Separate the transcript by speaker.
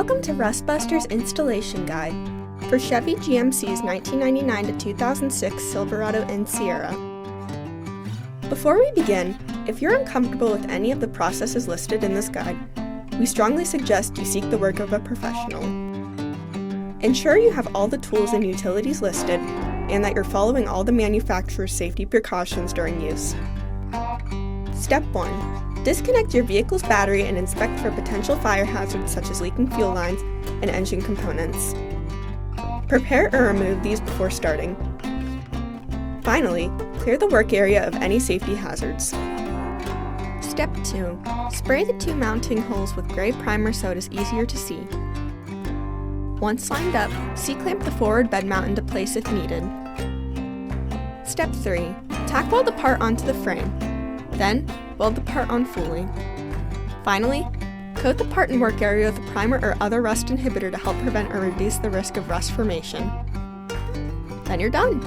Speaker 1: Welcome to Rustbusters Installation Guide for Chevy GMC's 1999 to 2006 Silverado and Sierra. Before we begin, if you're uncomfortable with any of the processes listed in this guide, we strongly suggest you seek the work of a professional. Ensure you have all the tools and utilities listed and that you're following all the manufacturer's safety precautions during use. Step 1. Disconnect your vehicle's battery and inspect for potential fire hazards such as leaking fuel lines and engine components. Prepare or remove these before starting. Finally, clear the work area of any safety hazards. Step 2. Spray the two mounting holes with gray primer so it is easier to see. Once lined up, C-clamp the forward bed mount into place if needed. Step 3. Tack weld the part onto the frame. Then, weld the part on fully. Finally, coat the part and work area with a primer or other rust inhibitor to help prevent or reduce the risk of rust formation. Then you're done!